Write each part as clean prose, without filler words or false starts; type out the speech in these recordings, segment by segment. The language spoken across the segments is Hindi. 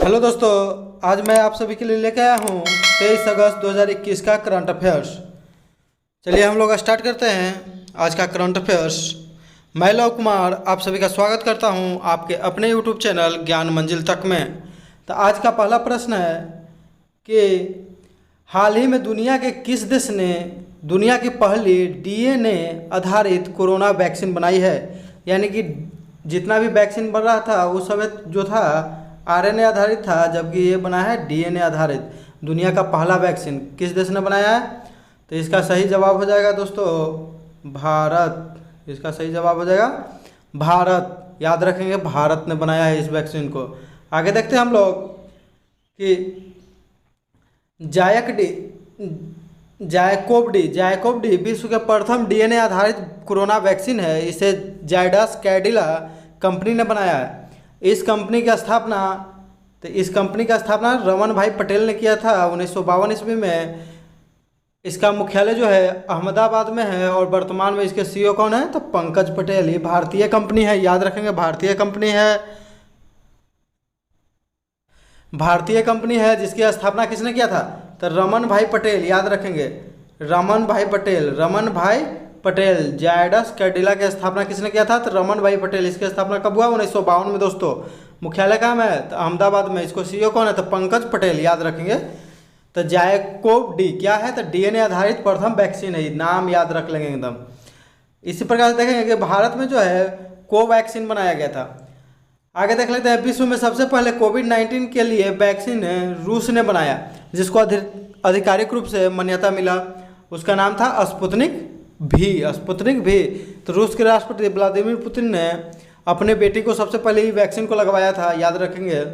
हेलो दोस्तों, आज मैं आप सभी के लिए लेके आया हूँ 23 अगस्त 2021 का करंट अफेयर्स। चलिए हम लोग स्टार्ट करते हैं आज का करंट अफेयर्स। मैं लव कुमार आप सभी का स्वागत करता हूँ आपके अपने यूट्यूब चैनल ज्ञान मंजिल तक में। तो आज का पहला प्रश्न है कि हाल ही में दुनिया के किस देश ने दुनिया की पहली डीएनए आधारित कोरोना वैक्सीन बनाई है। यानी कि जितना भी वैक्सीन बन रहा था उस समय जो था आरएनए आधारित था, जबकि ये बना है डीएनए आधारित। दुनिया का पहला वैक्सीन किस देश ने बनाया है? तो इसका सही जवाब हो जाएगा दोस्तों भारत। इसका सही जवाब हो जाएगा भारत। याद रखेंगे, भारत ने बनाया है इस वैक्सीन को। आगे देखते हैं हम लोग कि जायकोव डी विश्व के प्रथम डीएनए आधारित कोरोना वैक्सीन है। इसे जायडस कैडिला कंपनी ने बनाया है। इस कंपनी का स्थापना रमन भाई पटेल ने किया था 1952 ईस्वी में। इसका मुख्यालय जो है अहमदाबाद में है और वर्तमान में इसके सीईओ कौन है? तो पंकज पटेल। ये भारतीय कंपनी है, याद रखेंगे भारतीय कंपनी है जिसकी स्थापना किसने किया था? तो रमन भाई पटेल। याद रखेंगे रमन भाई पटेल। जायडस कैडिला की स्थापना किसने किया था? तो रमन भाई पटेल। इसकी स्थापना कब हुआ? 1952 में दोस्तों। मुख्यालय कहाँ में है? तो अहमदाबाद में। इसको सीईओ कौन है? तो पंकज पटेल। याद रखेंगे। तो जायकोव डी क्या है? तो डीएनए आधारित प्रथम वैक्सीन है, नाम याद रख लेंगे एकदम। इसी प्रकार से देखेंगे कि भारत में जो है कोवैक्सीन बनाया गया था। आगे देख लेते हैं, विश्व में सबसे पहले कोविड-19 के लिए वैक्सीन रूस ने बनाया, जिसको आधिकारिक रूप से मान्यता मिला। उसका नाम था स्पुतनिक भी। तो रूस के राष्ट्रपति व्लादिमीर पुतिन ने अपने बेटी को सबसे पहले ही वैक्सीन को लगवाया था, याद रखेंगे।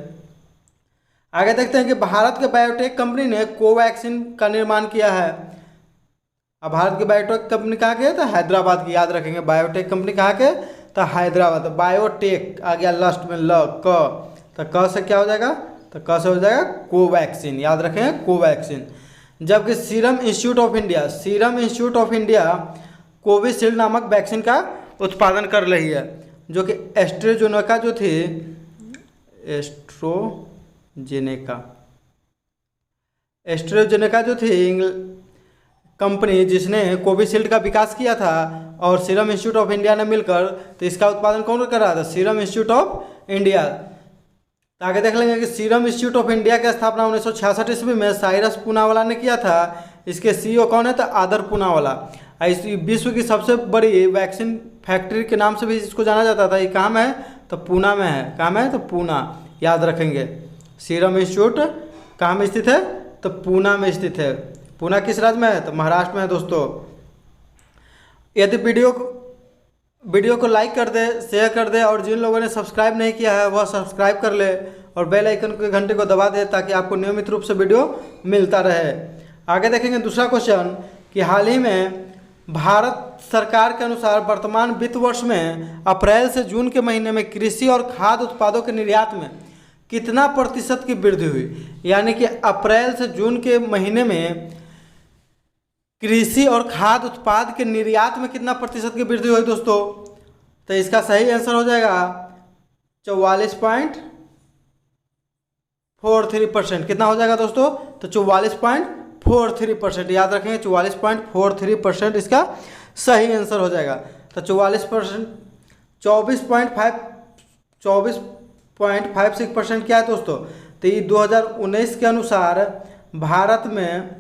आगे देखते हैं कि भारत के बायोटेक कंपनी ने कोवैक्सीन का निर्माण किया है। अब भारत की बायोटेक कंपनी कहाँ के है? तो हैदराबाद की। याद रखेंगे बायोटेक कंपनी कहाँ के? तो हैदराबाद। बायोटेक आ गया लास्ट में तो क से क्या हो जाएगा? तो क से हो जाएगा कोवैक्सीन। याद रखेंगे कोवैक्सीन। जबकि serum institute of India Covishield नामक वैक्सीन का उत्पादन कर रही है, जो कि एस्ट्राजेनेका जो थी कंपनी जिसने कोविशील्ड का विकास किया था, और सीरम इंस्टीट्यूट ऑफ इंडिया ने मिलकर, तो इसका उत्पादन कौन कर रहा था? Serum institute of India. तो आगे देख लेंगे कि सीरम इंस्टीट्यूट ऑफ इंडिया की स्थापना 1966 ईस्वी में साइरस पूनावाला ने किया था। इसके सीईओ कौन है? तो आदर पूनावाला। इस विश्व की सबसे बड़ी वैक्सीन फैक्ट्री के नाम से भी इसको जाना जाता था। ये कहाँ में है? तो पूना में है। कहाँ में है? तो पूना। याद रखेंगे सीरम इंस्टीट्यूट कहाँ में स्थित है? तो पूना में स्थित है। पूना किस राज्य में है? तो महाराष्ट्र में है दोस्तों। यदि वीडियो को लाइक कर दे, शेयर कर दे, और जिन लोगों ने सब्सक्राइब नहीं किया है वह सब्सक्राइब कर ले और बेल आइकन के घंटे को दबा दे, ताकि आपको नियमित रूप से वीडियो मिलता रहे। आगे देखेंगे दूसरा क्वेश्चन कि हाल ही में भारत सरकार के अनुसार वर्तमान वित्त वर्ष में अप्रैल से जून के महीने में कृषि और खाद्य उत्पादों के निर्यात में कितना प्रतिशत की वृद्धि हुई। यानी कि अप्रैल से जून के महीने में कृषि और खाद्य उत्पाद के निर्यात में कितना प्रतिशत की वृद्धि हुई दोस्तों? तो इसका सही आंसर हो जाएगा 44.43%। कितना हो जाएगा दोस्तों? तो 44.43%। याद रखेंगे 44.43% इसका सही आंसर हो जाएगा। तो 24.56% क्या है दोस्तों? तो ये 2019 के अनुसार भारत में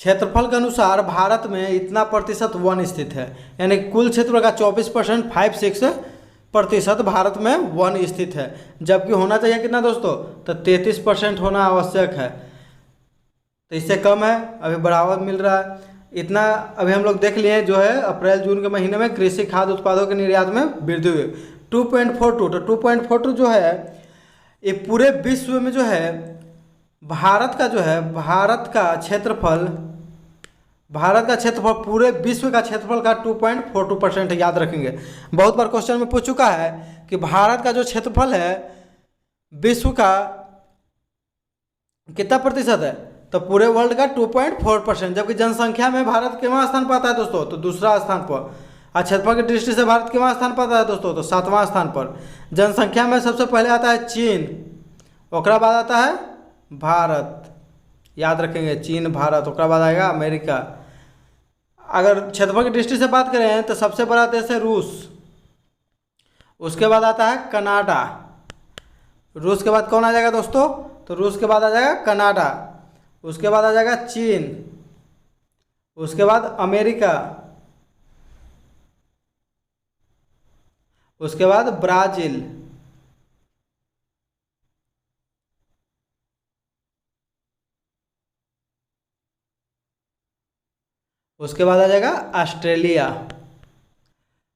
क्षेत्रफल के अनुसार भारत में इतना प्रतिशत वन स्थित है। यानी कुल क्षेत्र का 24.56% भारत में वन स्थित है, जबकि होना चाहिए कितना दोस्तों? तो 33% होना आवश्यक है। तो इससे कम है, अभी बढ़ावा मिल रहा है। इतना अभी हम लोग देख लिए जो है अप्रैल जून के महीने में कृषि खाद्य उत्पादों के निर्यात में वृद्धि हुई 2.42। तो 2.42 जो है ये पूरे विश्व में जो है भारत का क्षेत्रफल पूरे विश्व का क्षेत्रफल का 2.42% है। याद रखेंगे, बहुत बार क्वेश्चन में पूछ चुका है कि भारत का जो क्षेत्रफल है विश्व का कितना प्रतिशत है? तो पूरे वर्ल्ड का 2.4%। जबकि जनसंख्या में भारत कितना स्थान पाता है दोस्तों? तो दूसरा स्थान पर। और क्षेत्रफल की दृष्टि से भारत कितना स्थान पाता है दोस्तों? तो 7वां स्थान पर। जनसंख्या में सबसे पहले आता है चीन, ओकरा बाद आता है भारत, याद रखेंगे, चीन, भारत, ओकरा बाद आएगा अमेरिका। अगर क्षेत्रफल की दृष्टि से बात करें तो सबसे बड़ा देश है रूस, उसके बाद आता है कनाडा। रूस के बाद कौन आ जाएगा दोस्तों? तो रूस के बाद आ जाएगा कनाडा, उसके बाद आ जाएगा चीन, उसके बाद अमेरिका, उसके बाद ब्राजील, उसके बाद आ जाएगा ऑस्ट्रेलिया।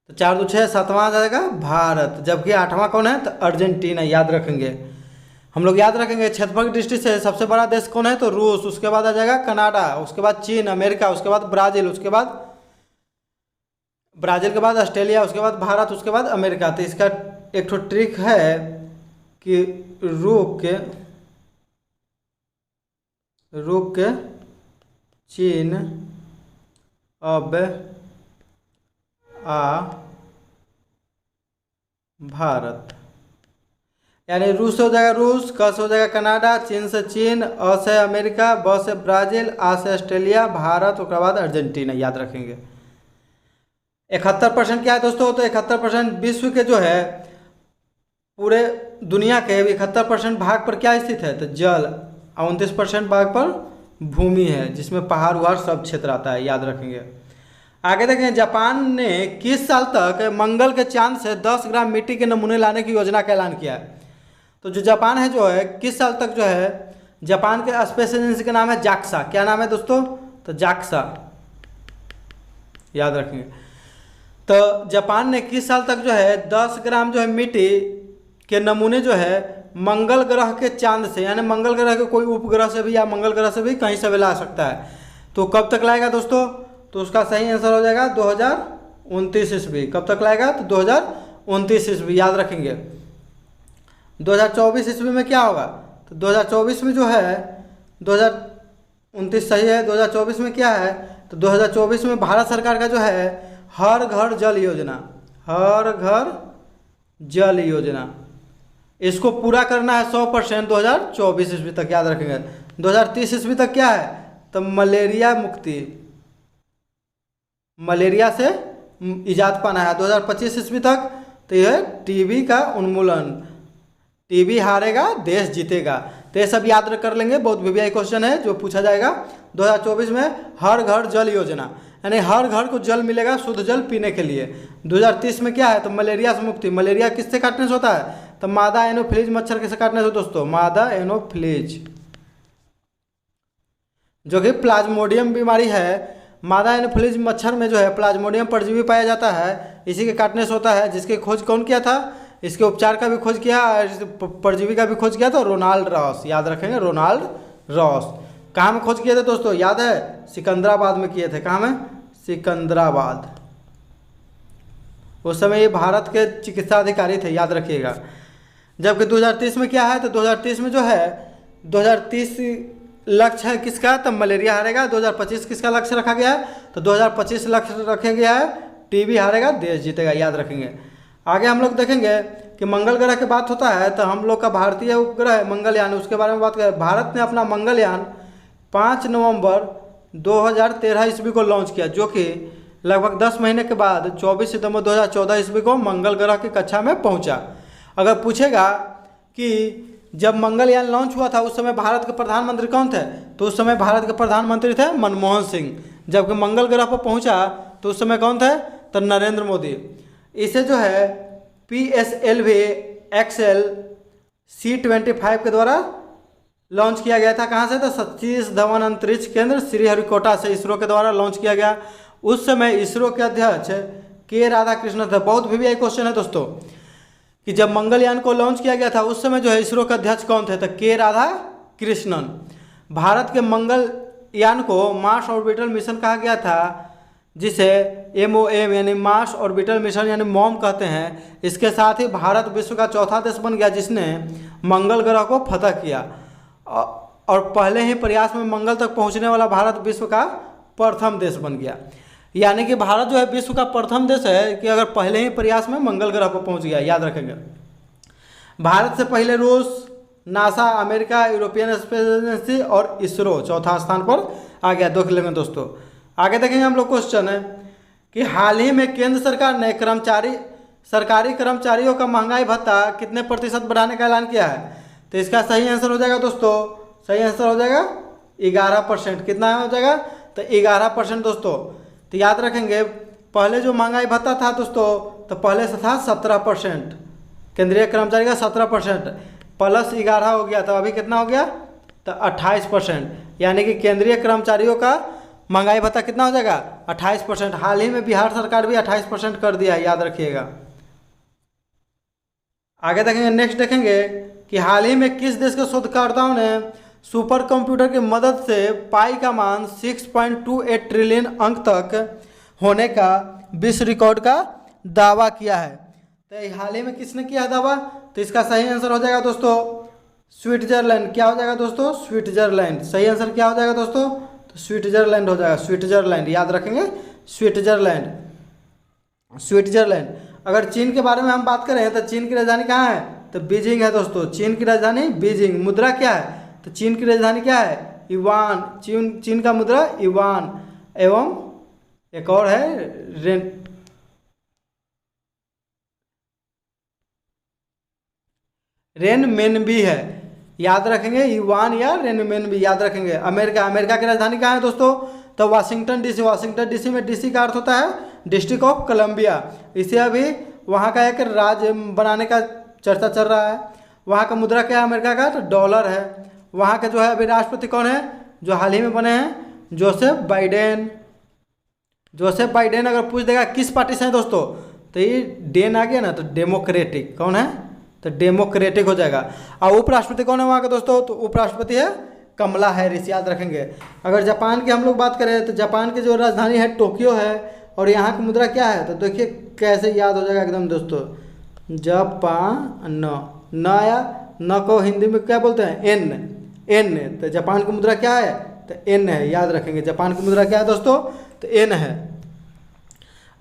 तो 4 2 6, 7वां आ जाएगा भारत, जबकि 8वां कौन है? तो अर्जेंटीना, याद रखेंगे। हम लोग याद रखेंगे क्षेत्रफल की दृष्टि से सबसे बड़ा देश कौन है? तो रूस, उसके बाद आ जाएगा कनाडा, उसके बाद चीन, अमेरिका, उसके बाद ब्राजील, उसके बाद ब्राजील के बाद ऑस्ट्रेलिया, उसके बाद भारत, उसके बाद अमेरिका। तो इसका एक ठो ट्रिक है कि रुक के चीन अब आ भारत, यानी रूस से हो जाएगा रूस, क से हो जाएगा कनाडा, चीन से चीन, अ से अमेरिका, ब से ब्राजील, आ से ऑस्ट्रेलिया, भारत, उसके बाद अर्जेंटीना, याद रखेंगे। 71% क्या है दोस्तों? तो 71% विश्व के जो है, पूरे दुनिया के 71% भाग पर क्या स्थित है? तो जल, और 29% भाग पर भूमि है, जिसमें पहाड़ वहाड़ सब क्षेत्र आता है, याद रखेंगे। आगे देखें, जापान ने किस साल तक मंगल के चांद से 10 ग्राम मिट्टी के नमूने लाने की योजना का ऐलान किया है? तो जो जापान है जो है, किस साल तक जो है, जापान के स्पेस एजेंसी का नाम है जाक्सा। क्या नाम है दोस्तों? तो जाक्सा, याद रखेंगे। तो जापान ने किस साल तक जो है 10 ग्राम जो है मिट्टी के नमूने जो है मंगल ग्रह के चांद से, यानी मंगल ग्रह के कोई उपग्रह से भी या मंगल ग्रह से भी कहीं से भी ला सकता है। तो कब तक लाएगा दोस्तों? तो उसका सही आंसर हो जाएगा 2029 ईस्वी। कब तक लाएगा? तो 2029 ईस्वी, याद रखेंगे। 2024 ईस्वी में क्या होगा? तो 2024 में जो है, 2029 सही है, 2024 में क्या है? तो 2024 में भारत सरकार का जो है हर घर जल योजना, हर घर जल योजना, इसको पूरा करना है 100% 2024 ईस्वी तक, याद रखेंगे। 2030 ईस्वी तक क्या है? तो मलेरिया मुक्ति, मलेरिया से इजाद पाना है। 2025 ईस्वी तक तो यह टीबी का उन्मूलन, टीबी हारेगा देश जीतेगा। तो ये सब याद कर लेंगे, बहुत वीवीआई क्वेश्चन है जो पूछा जाएगा। 2024 में हर घर जल योजना, यानी हर घर को जल मिलेगा, शुद्ध जल पीने के लिए। 2030 में क्या है? तो मलेरिया से मुक्ति। मलेरिया किससे काटने से होता है? तो मादा एनोफिलीज मच्छर किससे काटने से दोस्तों? मादा एनोफिलीज, जो कि प्लाज्मोडियम बीमारी है। मादा एनोफिलीज मच्छर में जो है प्लाज्मोडियम परजीवी पाया जाता है, इसी के काटने से होता है। जिसकी खोज कौन किया था? इसके उपचार का भी खोज किया, परजीवी का भी खोज किया था रोनाल्ड रॉस, याद रखेंगे, रोनाल्ड रॉस। कहाँ में खोज किए थे दोस्तों? याद है? सिकंदराबाद में किए थे। कहाँ में? सिकंदराबाद। उस समय ये भारत के चिकित्सा अधिकारी थे, याद रखिएगा। जबकि 2030 में क्या है? तो 2030 में जो है 2030 लक्ष्य है किसका? तो मलेरिया हारेगा। 2025 किसका लक्ष्य रखा गया है? तो 2025 लक्ष्य रखा गया है टीबी हारेगा देश जीतेगा, याद रखेंगे। आगे हम लोग देखेंगे कि मंगल ग्रह की बात होता है तो हम लोग का भारतीय उपग्रह है मंगलयान, उसके बारे में बात करें। भारत ने अपना मंगलयान 5 नवंबर 2013 ईस्वी को लॉन्च किया, जो कि लगभग 10 महीने के बाद 24 सितंबर 2014 ईस्वी को मंगल ग्रह की कक्षा में पहुंचा। अगर पूछेगा कि जब मंगलयान लॉन्च हुआ था उस समय भारत के प्रधानमंत्री कौन थे? तो उस समय भारत के प्रधानमंत्री थे मनमोहन सिंह। जबकि मंगल ग्रह पर पहुंचा तो उस समय कौन थे? तो नरेंद्र मोदी। इसे जो है PSLV XL C-25 के द्वारा लॉन्च किया गया था। कहाँ से? तो सतीश धवन अंतरिक्ष केंद्र श्रीहरिकोटा से इसरो के द्वारा लॉन्च किया गया। उस समय इसरो के अध्यक्ष के राधाकृष्णन थे। बहुत वीवीआई क्वेश्चन है दोस्तों कि जब मंगलयान को लॉन्च किया गया था उस समय जो है इसरो के अध्यक्ष कौन थे? तो के राधाकृष्णन। भारत के मंगलयान को मार्स ऑर्बिटल मिशन कहा गया था, जिसे MOM यानी मार्स ऑर्बिटल मिशन यानी मॉम कहते हैं। इसके साथ ही भारत विश्व का चौथा देश बन गया जिसने मंगल ग्रह को फतह किया, और पहले ही प्रयास में मंगल तक पहुंचने वाला भारत विश्व का प्रथम देश बन गया। यानी कि भारत जो है विश्व का प्रथम देश है कि अगर पहले ही प्रयास में मंगल ग्रह पर पहुंच गया, याद रखेंगे। भारत से पहले रूस, NASA America, European space agency और इसरो चौथा स्थान पर आ गया। देख लेंगे दोस्तों। आगे देखेंगे हम लोग क्वेश्चन है कि हाल ही में केंद्र सरकार ने सरकारी कर्मचारियों का महंगाई भत्ता कितने प्रतिशत बढ़ाने का ऐलान किया है? तो इसका सही आंसर हो जाएगा दोस्तों, सही आंसर हो जाएगा 11%। कितना हो जाएगा? तो 11% दोस्तों। तो याद रखेंगे पहले जो महंगाई भत्ता था दोस्तों, तो पहले से था 17%, केंद्रीय कर्मचारी का 17% प्लस 11 हो गया, तो अभी कितना हो गया? तो 28%। यानी कि केंद्रीय कर्मचारियों का महंगाई भत्ता कितना हो जाएगा? 28%। हाल ही में बिहार सरकार भी 28% कर दिया है, याद रखिएगा। आगे देखेंगे, नेक्स्ट देखेंगे कि हाल ही में किस देश के शोधकर्ताओं ने सुपर कंप्यूटर की मदद से पाई का मान 6.28 ट्रिलियन अंक तक होने का विश्व रिकॉर्ड का दावा किया है? तो हाल ही में किसने किया दावा? तो इसका सही आंसर हो जाएगा दोस्तों स्विट्जरलैंड। क्या हो जाएगा दोस्तों? स्विट्जरलैंड। सही आंसर क्या हो जाएगा दोस्तों? तो स्विट्जरलैंड हो जाएगा, स्विट्जरलैंड, याद रखेंगे स्विट्जरलैंड, स्विट्जरलैंड। अगर चीन के बारे में हम बात करें तो चीन की राजधानी कहाँ है? तो बीजिंग है दोस्तों, चीन की राजधानी बीजिंग। मुद्रा क्या है? तो चीन की राजधानी क्या है? युवान। चीन का मुद्रा युवान। एवं एक और है रेनमेनबी है, याद रखेंगे, युवान या रेनमेनबी याद रखेंगे। अमेरिका की राजधानी कहाँ है दोस्तों? तो वाशिंगटन डीसी। वाशिंगटन डीसी में डीसी का अर्थ होता है डिस्ट्रिक्ट ऑफ कोलंबिया। इसे अभी वहाँ का एक राज्य बनाने का चर्चा चल रहा है। वहाँ का मुद्रा क्या है अमेरिका का? तो डॉलर है। वहाँ के जो है अभी राष्ट्रपति कौन है जो हाल ही में बने हैं? Joseph Biden. जोसेफ बाइडेन अगर पूछ देगा किस पार्टी से है दोस्तों, तो ये डेन आ गया ना, तो डेमोक्रेटिक। कौन है? तो डेमोक्रेटिक हो जाएगा। और उपराष्ट्रपति कौन है वहाँ का दोस्तों? तो उपराष्ट्रपति है कमला हैरिस, याद रखेंगे। अगर जापान की हम लोग बात करें तो जापान की जो राजधानी है टोक्यो है। और यहाँ की मुद्रा क्या है? तो देखिए कैसे याद हो जाएगा एकदम दोस्तों, जापान। न या न को हिंदी में क्या बोलते हैं? एन। तो जापान की मुद्रा क्या है? तो एन है, याद रखेंगे। जापान की मुद्रा क्या है दोस्तों? तो एन है।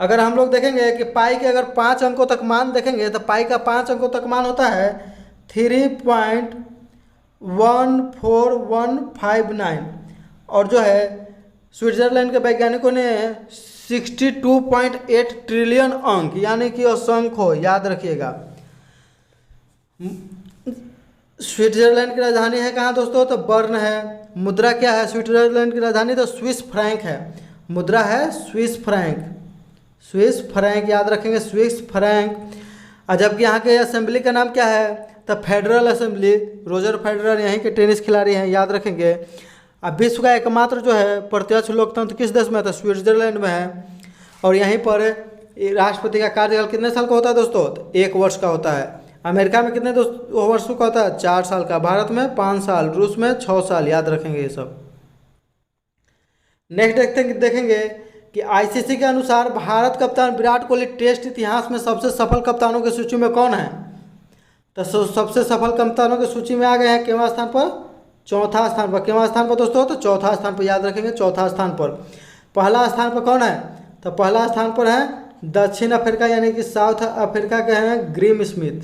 अगर हम लोग देखेंगे कि पाई के अगर 5 अंकों तक मान देखेंगे तो पाई का 5 अंकों तक मान होता है 3.14159। और जो है स्विट्जरलैंड के वैज्ञानिकों ने 62.8 ट्रिलियन अंक यानी कि असंख्य, याद रखिएगा। स्विट्जरलैंड की राजधानी है कहाँ दोस्तों? तो बर्न है। मुद्रा क्या है स्विट्जरलैंड की राजधानी? तो स्विस फ्रैंक है। मुद्रा है स्विस फ्रैंक, स्विस फ्रैंक, याद रखेंगे स्विस फ्रैंक। और जबकि यहाँ के असेंबली का नाम क्या है? तो फेडरल असेंबली। रोजर फेडरर यहीं के टेनिस खिलाड़ी हैं, याद रखेंगे। अब विश्व का एकमात्र जो है प्रत्यक्ष लोकतंत्र किस देश में है? तो स्विट्जरलैंड में है। और यहीं पर राष्ट्रपति का कार्यकाल कितने साल का होता है दोस्तों? तो 1 वर्ष का होता है। अमेरिका में कितने वर्षों का होता है? 4 साल का। भारत में 5 साल, रूस में 6 साल, याद रखेंगे ये सब। नेक्स्ट देखेंगे कि आईसीसी के अनुसार भारत कप्तान विराट कोहली टेस्ट इतिहास में सबसे सफल कप्तानों की सूची में कौन है? तो सबसे सफल कप्तानों की सूची में आ गए हैं कितवां स्थान पर? चौथा स्थान पर। कितवां स्थान पर दोस्तों? तो चौथा स्थान पर, याद रखेंगे चौथा स्थान पर। पहला स्थान पर कौन है? तो पहला स्थान पर है दक्षिण अफ्रीका यानी कि साउथ अफ्रीका के हैं ग्रीम स्मिथ।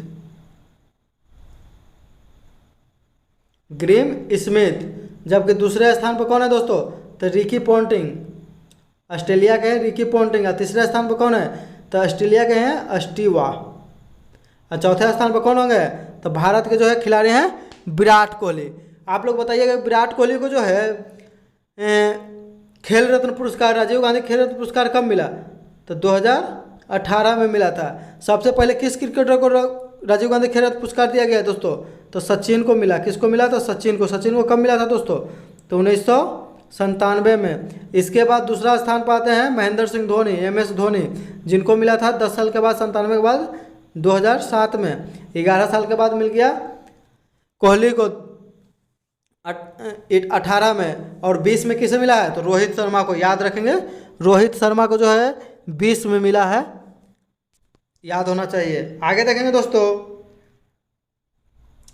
जबकि दूसरे स्थान पर कौन है दोस्तों? तो रिकी पॉन्टिंग, ऑस्ट्रेलिया के हैं रिकी पॉन्टिंग। और तीसरे स्थान पर कौन है? तो ऑस्ट्रेलिया के हैं स्टीवा। और चौथे स्थान पर कौन होंगे? तो भारत के जो है खिलाड़ी हैं विराट कोहली। आप लोग बताइएगा विराट कोहली को जो है खेल रत्न पुरस्कार, राजीव गांधी खेल रत्न पुरस्कार कब मिला? तो 2018 में मिला था। सबसे पहले किस क्रिकेटर को राजीव गांधी खेल रत्न पुरस्कार दिया गया है दोस्तों? तो सचिन को मिला। किसको मिला? तो सचिन को। सचिन को कब मिला था दोस्तों? तो 1997 में। इसके बाद दूसरा स्थान पर आते हैं महेंद्र सिंह धोनी, MS धोनी, जिनको मिला था 10 साल के बाद, 97 के बाद 2007 में। 11 साल के बाद मिल गया कोहली को 18 में। और 20 में किसे मिला है? तो रोहित शर्मा को, याद रखेंगे। रोहित शर्मा को जो है 20 में मिला है, याद होना चाहिए। आगे देखेंगे दोस्तों,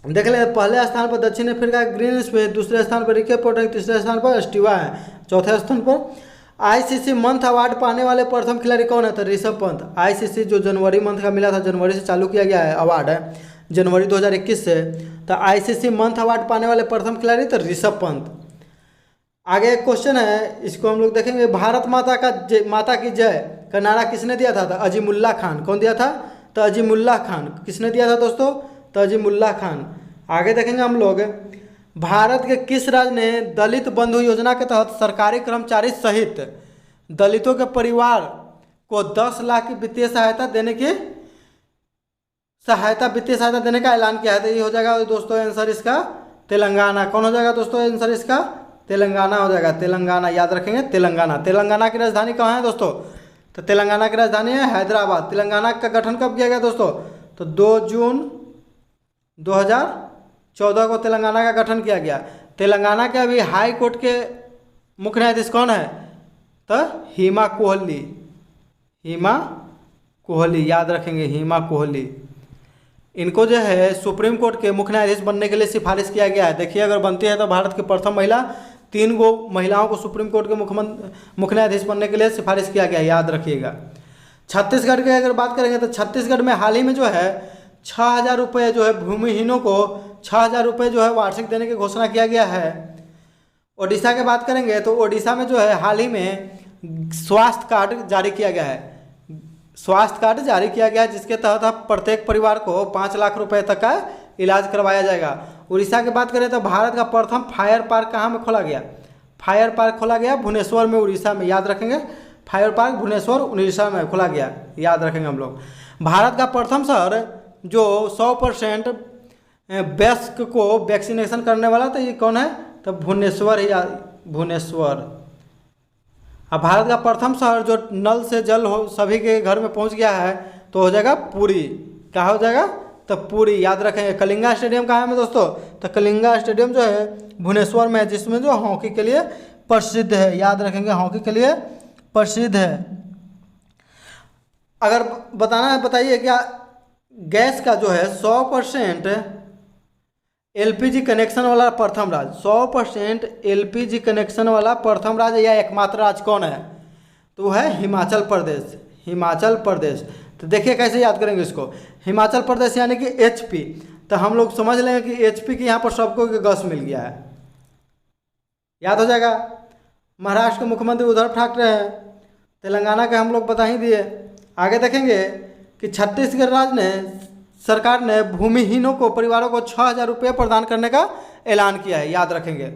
देख ले पहले स्थान पर दक्षिण अफ्रीका ग्रीन स्मिथ, दूसरे स्थान पर रिकी पॉन्टिंग, तीसरे स्थान पर स्टीवा है, चौथे स्थान पर। आईसीसी मंथ अवार्ड पाने वाले प्रथम खिलाड़ी कौन है? तो ऋषभ पंत। आईसीसी जो जनवरी मंथ का मिला था, जनवरी से चालू किया गया है अवार्ड है, जनवरी 2021 से। तो आईसीसी मंथ अवार्ड पाने वाले प्रथम खिलाड़ी तो ऋषभ पंत। आगे एक क्वेश्चन है, इसको हम लोग देखेंगे। भारत माता की जय का नारा किसने दिया था? तो अजीमुल्ला खान। कौन दिया था? तो अजीमुल्ला खान। किसने दिया था दोस्तों? तो अजीमुल्ला खान। आगे देखेंगे हम लोग, भारत के किस राज्य ने दलित बंधु योजना के तहत सरकारी कर्मचारी सहित दलितों के परिवार को 10 लाख की वित्तीय सहायता देने का ऐलान किया है? तो ये हो जाएगा दोस्तों आंसर इसका तेलंगाना। कौन हो जाएगा दोस्तों आंसर इसका? तेलंगाना हो जाएगा। तेलंगाना, याद रखेंगे तेलंगाना। तेलंगाना की राजधानी कहाँ है दोस्तों? तो तेलंगाना की राजधानी है हैदराबाद। तेलंगाना का गठन कब किया गया दोस्तों? तो 2 जून 2014 को तेलंगाना का गठन किया गया। तेलंगाना के अभी हाई कोर्ट के मुख्य न्यायाधीश कौन है? तो हिमा कोहली, याद रखेंगे हिमा कोहली। इनको जो है सुप्रीम कोर्ट के मुख्य न्यायाधीश बनने के लिए सिफारिश किया गया है। देखिए अगर बनती है तो भारत की प्रथम महिला, 3 गो महिलाओं को सुप्रीम कोर्ट के मुख्य न्यायाधीश बनने के लिए सिफारिश किया गया है, याद रखिएगा। छत्तीसगढ़ की अगर बात करेंगे तो छत्तीसगढ़ में हाल ही में जो है 6,000 रुपये जो है भूमिहीनों को 6,000 रुपये जो है वार्षिक देने की घोषणा किया गया है। ओडिशा की बात करेंगे तो ओडिशा में जो है हाल ही में स्वास्थ्य कार्ड जारी किया गया है। स्वास्थ्य कार्ड जारी किया गया है जिसके तहत अब प्रत्येक परिवार को 5 लाख रुपए तक का इलाज करवाया जाएगा। उड़ीसा की बात करें तो भारत का प्रथम फायर पार्क कहाँ में खोला गया? फायर पार्क खोला गया भुवनेश्वर में, उड़ीसा में, याद रखेंगे। फायर पार्क भुवनेश्वर उड़ीसा में खोला गया, याद रखेंगे हम लोग। भारत का प्रथम शहर जो 100% वयस्क को वैक्सीनेशन करने वाला, तो ये कौन है? तो भुवनेश्वर ही, भुवनेश्वर। अब भारत का प्रथम शहर जो नल से जल हो सभी के घर में पहुंच गया है तो हो जाएगा पुरी। क्या हो जाएगा? तो पुरी, याद रखेंगे। कलिंगा स्टेडियम कहाँ है दोस्तों? तो कलिंगा स्टेडियम जो है भुवनेश्वर में है, जिसमें जो हॉकी के लिए प्रसिद्ध है, याद रखेंगे, हॉकी के लिए प्रसिद्ध है। अगर बताना है बताइए क्या गैस का जो है 100% एलपीजी कनेक्शन वाला प्रथम राज्य, 100% एलपीजी कनेक्शन वाला प्रथम राज्य या एकमात्र राज्य कौन है? तो वो है हिमाचल प्रदेश। हिमाचल प्रदेश। तो देखिए कैसे याद करेंगे इसको। हिमाचल प्रदेश यानी कि एचपी। तो हम लोग समझ लेंगे कि एचपी के यहाँ पर सबको गैस मिल गया है, याद हो जाएगा। महाराष्ट्र के मुख्यमंत्री उद्धव ठाकरे हैं। तेलंगाना के हम लोग बता ही दिए। आगे देखेंगे कि छत्तीसगढ़ राज्य ने सरकार ने भूमिहीनों को परिवारों को 6,000 रुपये प्रदान करने का ऐलान किया है, याद रखेंगे।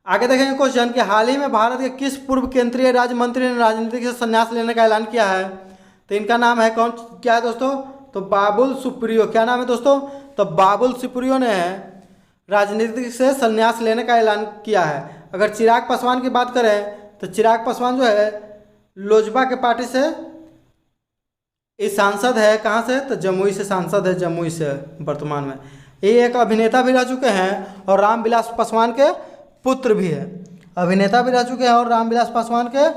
आगे देखेंगे क्वेश्चन कि हाल ही में भारत के किस पूर्व केंद्रीय राज्य मंत्री ने राजनीति से संन्यास लेने का ऐलान किया है? तो इनका नाम है कौन, क्या है दोस्तों? तो बाबुल सुप्रियो। क्या नाम है दोस्तों? तो बाबुल सुप्रियो ने राजनीति से संन्यास लेने का ऐलान किया है। अगर चिराग पासवान की बात करें तो चिराग पासवान जो है लोजपा के पार्टी से ये सांसद है। कहाँ से? तो जमुई से सांसद है, जमुई से वर्तमान में। ये एक अभिनेता भी रह चुके हैं और रामविलास पासवान के पुत्र भी है। अभिनेता भी रह चुके हैं और रामविलास पासवान के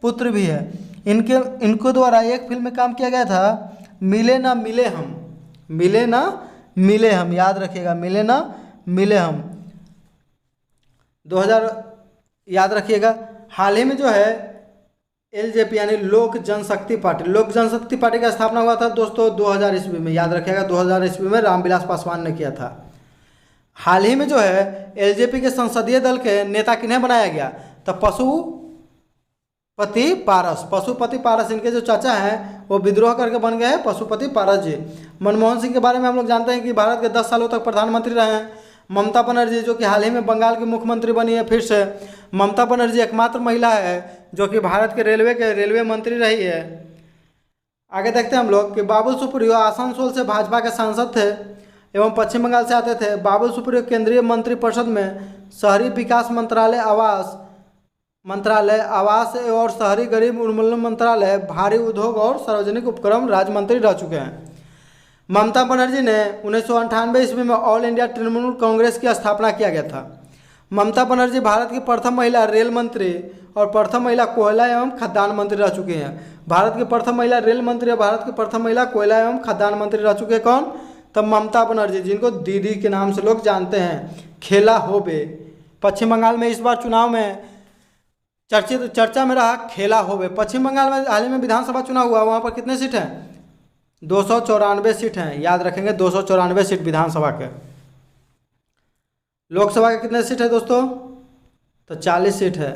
पुत्र भी है। इनको द्वारा एक फिल्म में काम किया गया था, मिले ना मिले हम। मिले ना मिले हम, याद रखिएगा, मिले ना मिले हम 2000, याद रखिएगा। हाल ही में जो है एलजेपी यानी लोक जनशक्ति पार्टी का स्थापना हुआ था दोस्तों 2000 ईस्वी में, याद रखिएगा। 2000 ईस्वी में रामविलास पासवान ने किया था। हाल ही में जो है एलजेपी के संसदीय दल के नेता किन्हें बनाया गया? तो पशुपति पारस। इनके जो चाचा हैं वो विद्रोह करके बन गए हैं पशुपति पारस जी। मनमोहन सिंह के बारे में हम लोग जानते हैं कि भारत के 10 सालों तक प्रधानमंत्री रहे हैं। ममता बनर्जी जो कि हाल ही में बंगाल की मुख्यमंत्री बनी है फिर से। ममता बनर्जी एकमात्र महिला है जो कि भारत के रेलवे मंत्री रही है। आगे देखते हैं हम लोग कि बाबुल सुप्रियो आसनसोल से भाजपा के सांसद थे एवं पश्चिम बंगाल से आते थे। बाबुल सुप्रियो केंद्रीय मंत्रिपरिषद में शहरी विकास मंत्रालय, आवास और शहरी गरीब उन्मूलन मंत्रालय, भारी उद्योग और सार्वजनिक उपक्रम राज्य मंत्री रह चुके हैं। ममता बनर्जी ने 1998 ईस्वी में ऑल इंडिया तृणमूल कांग्रेस की स्थापना किया गया था। ममता बनर्जी भारत की प्रथम महिला रेल मंत्री और प्रथम महिला कोयला एवं खदान मंत्री रह चुके हैं। भारत की प्रथम महिला रेल मंत्री और भारत की प्रथम महिला कोयला एवं खदान मंत्री रह चुके हैं। कौन? तो ममता बनर्जी, जिनको दीदी के नाम से लोग जानते हैं। खेला होबे। पश्चिम बंगाल में इस बार चुनाव में चर्चा में रहा खेला होबे। पश्चिम बंगाल में हाल ही में विधानसभा चुनाव हुआ, वहाँ पर कितने सीट हैं? 294 सीट हैं, याद रखेंगे 294 सीट विधानसभा के। लोकसभा के कितने सीट है दोस्तों? तो 40 सीट है।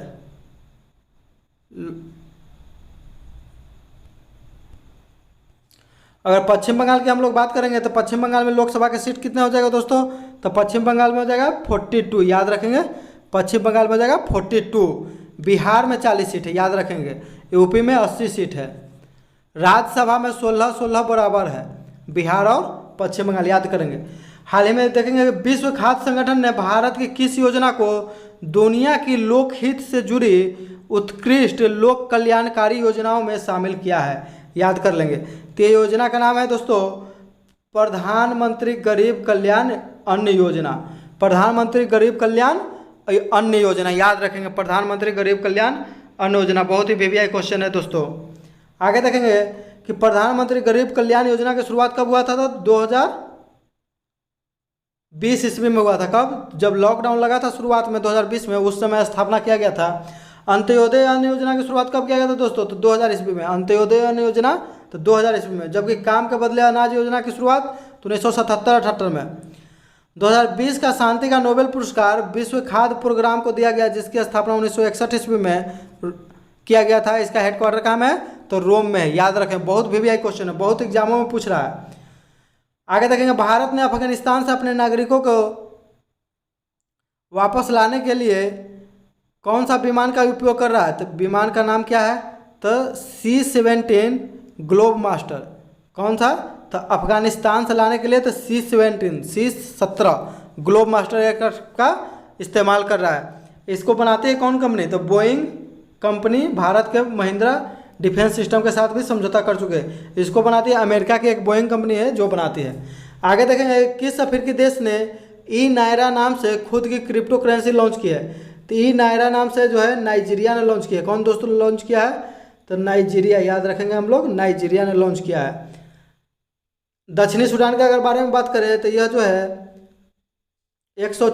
अगर पश्चिम बंगाल की हम लोग बात करेंगे तो पश्चिम बंगाल में लोकसभा के सीट कितने हो जाएगा दोस्तों? तो पश्चिम बंगाल में हो जाएगा 42, याद रखेंगे पश्चिम बंगाल में हो जाएगा 42। बिहार में 40 सीट है, याद रखेंगे। यूपी में 80 सीट है। राज्यसभा में 16-16 बराबर है, बिहार और पश्चिम बंगाल, याद करेंगे। हाल ही में देखेंगे विश्व खाद्य संगठन ने भारत की किस योजना को दुनिया की लोकहित से जुड़ी उत्कृष्ट लोक कल्याणकारी योजनाओं में शामिल किया है, याद कर लेंगे। तो ये योजना का नाम है दोस्तों प्रधानमंत्री गरीब कल्याण अन्न योजना। प्रधानमंत्री गरीब कल्याण अन्न योजना, याद रखेंगे प्रधानमंत्री गरीब कल्याण अन्न योजना। बहुत ही वीवीआई क्वेश्चन है दोस्तों। आगे देखेंगे कि प्रधानमंत्री गरीब कल्याण योजना की शुरुआत कब हुआ था? 2020 ईस्वी में हुआ था। कब? जब लॉकडाउन लगा था शुरुआत में 2020 में, उस समय स्थापना किया गया था। अंत्योदय अन्न योजना की शुरुआत कब किया गया था दोस्तों? तो 2000 ईस्वी में। अंत्योदय अन्न योजना तो 2000 ईस्वी में। जबकि काम के बदले अनाज योजना की शुरुआत तो 1977-78 में। 2020 का शांति का नोबेल पुरस्कार विश्व खाद्य प्रोग्राम को दिया गया, जिसकी स्थापना 1961 ईस्वी में किया गया था। इसका हेडक्वार्टर कहाँ में है? तो रोम में है, याद रखें। बहुत वीवीआई क्वेश्चन है, बहुत एग्जामों में पूछ रहा है। आगे देखेंगे भारत ने अफगानिस्तान से अपने नागरिकों को वापस लाने के लिए कौन सा विमान का उपयोग कर रहा है? तो विमान का नाम क्या है? तो C-17 ग्लोब मास्टर। कौन सा? तो अफगानिस्तान से लाने के लिए तो C-17 ग्लोब मास्टर एयरक्राफ्ट का इस्तेमाल कर रहा है। इसको बनाती है कौन कंपनी? तो बोइंग कंपनी भारत के महिंद्रा डिफेंस सिस्टम के साथ भी समझौता कर चुके हैं। इसको बनाती है अमेरिका की एक बोइंग कंपनी है जो बनाती है। आगे देखेंगे किस अफ्रीकी देश ने ई नायरा नाम से खुद की क्रिप्टो करेंसी लॉन्च की है? तो ई नायरा नाम से जो है नाइजीरिया ने लॉन्च किया है। कौन दोस्तों लॉन्च किया है? तो नाइजीरिया, याद रखेंगे हम लोग, नाइजीरिया ने लॉन्च किया है। दक्षिणी सूडान के अगर बारे में बात करें तो यह जो है 100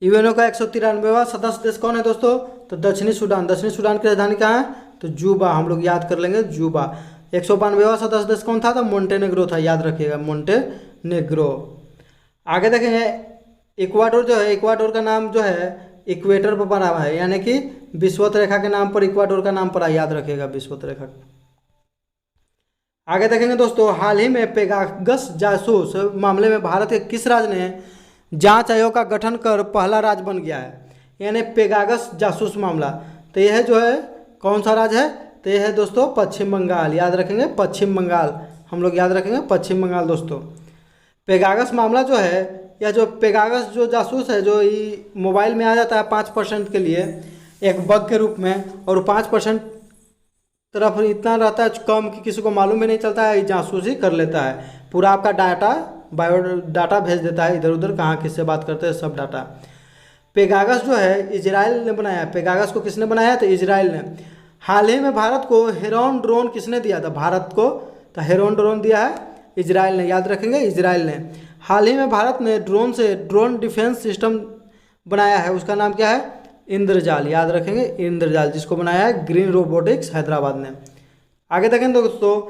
यूएनओ का 193वां सदस्य देश कौन है दोस्तों? तो दक्षिणी सूडान। दक्षिणी सूडान की राजधानी कहाँ है? तो जूबा, हम लोग याद कर लेंगे जूबा। 192वां सदस्य देश कौन था? तो मोंटेनेग्रो था, याद रखिएगा मोंटेनेग्रो। आगे देखेंगे इक्वाडोर जो है, इक्वाडोर का नाम जो है इक्वेटर पर बना हुआ है, यानी कि विषुवत रेखा के नाम पर इक्वाडोर का नाम पड़ा, याद रखिएगा विषुवत रेखा। आगे देखेंगे दोस्तों हाल ही में पेगासस जासूस मामले में भारत के किस राज्य ने जांच आयोग का गठन कर पहला राज्य बन गया है? यानी पेगासस जासूस मामला। तो यह जो है कौन सा राज्य है? तो यह है दोस्तों पश्चिम बंगाल, याद रखेंगे पश्चिम बंगाल, हम लोग याद रखेंगे पश्चिम बंगाल दोस्तों। पेगासस मामला जो है, या जो पेगासस जो जासूस है जो मोबाइल में आ जाता है 5% के लिए एक बग के रूप में, और 5% तरफ इतना रहता है कम कि किसी को मालूम भी नहीं चलता है, जासूसी कर लेता है। पूरा आपका डाटा बायोडाटा भेज देता है इधर उधर, कहाँ किससे बात करते हैं सब डाटा। पेगासस जो है इजराइल ने बनाया है। पेगासस को किसने बनाया? तो इजराइल ने। हाल ही में भारत को हेरॉन ड्रोन किसने दिया था? भारत को तो हेरॉन ड्रोन दिया है इजराइल ने, याद रखेंगे इजराइल ने। हाल ही में भारत ने ड्रोन डिफेंस सिस्टम बनाया है, उसका नाम क्या है? इंद्रजाल, याद रखेंगे इंद्रजाल, जिसको बनाया है ग्रीन रोबोटिक्स हैदराबाद ने। आगे देखें दोस्तों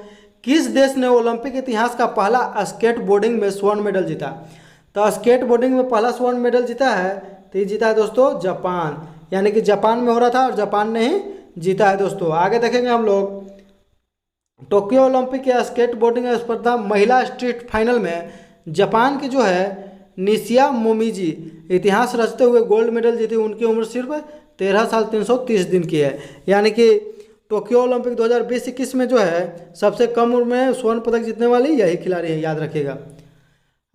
किस देश ने ओलंपिक इतिहास का पहला स्केट बोर्डिंग में स्वर्ण मेडल जीता? तो स्केट बोर्डिंग में पहला स्वर्ण मेडल जीता है, तो ये जीता है दोस्तों जापान, यानी कि जापान में हो रहा था और जापान ने ही जीता है दोस्तों। आगे देखेंगे हम लोग टोक्यो ओलंपिक के स्केट बोर्डिंग स्पर्धा महिला स्ट्रीट फाइनल में जापान की जो है निशिया मोमिजी इतिहास रचते हुए गोल्ड मेडल जीती। उनकी उम्र सिर्फ 13 साल 330 दिन की है, यानी कि टोक्यो ओलंपिक 2020-21 में जो है सबसे कम उम्र में स्वर्ण पदक जीतने वाली यही खिलाड़ी है, याद रखिएगा।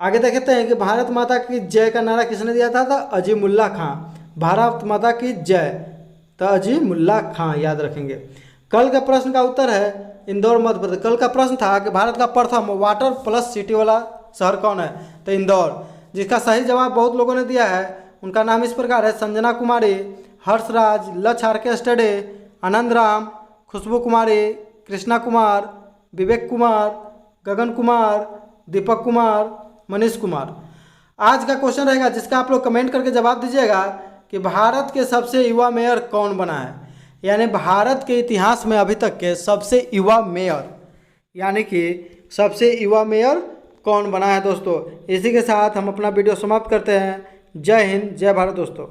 आगे देखते हैं कि भारत माता की जय का नारा किसने दिया था? अजीमुल्ला खां। भारत माता की जय, तो अजीमुल्ला खां, याद रखेंगे। कल का प्रश्न का उत्तर है इंदौर मध्य प्रदेश। कल का प्रश्न था कि भारत का प्रथम वाटर प्लस सिटी वाला शहर कौन है? तो इंदौर। जिसका सही जवाब बहुत लोगों ने दिया है, उनका नाम इस प्रकार है संजना कुमारी, हर्षराज, लक्ष्य आर.के. स्टडे, आनंद राम, खुशबू कुमारी, कृष्णा कुमार, विवेक कुमार, गगन कुमार, दीपक कुमार, मनीष कुमार। आज का क्वेश्चन रहेगा जिसका आप लोग कमेंट करके जवाब दीजिएगा कि भारत के सबसे युवा मेयर कौन बना है। यानी भारत के इतिहास में अभी तक के सबसे युवा मेयर, यानी कि सबसे युवा मेयर कौन बना है दोस्तों। इसी के साथ हम अपना वीडियो समाप्त करते हैं। जय हिंद, जय भारत दोस्तों।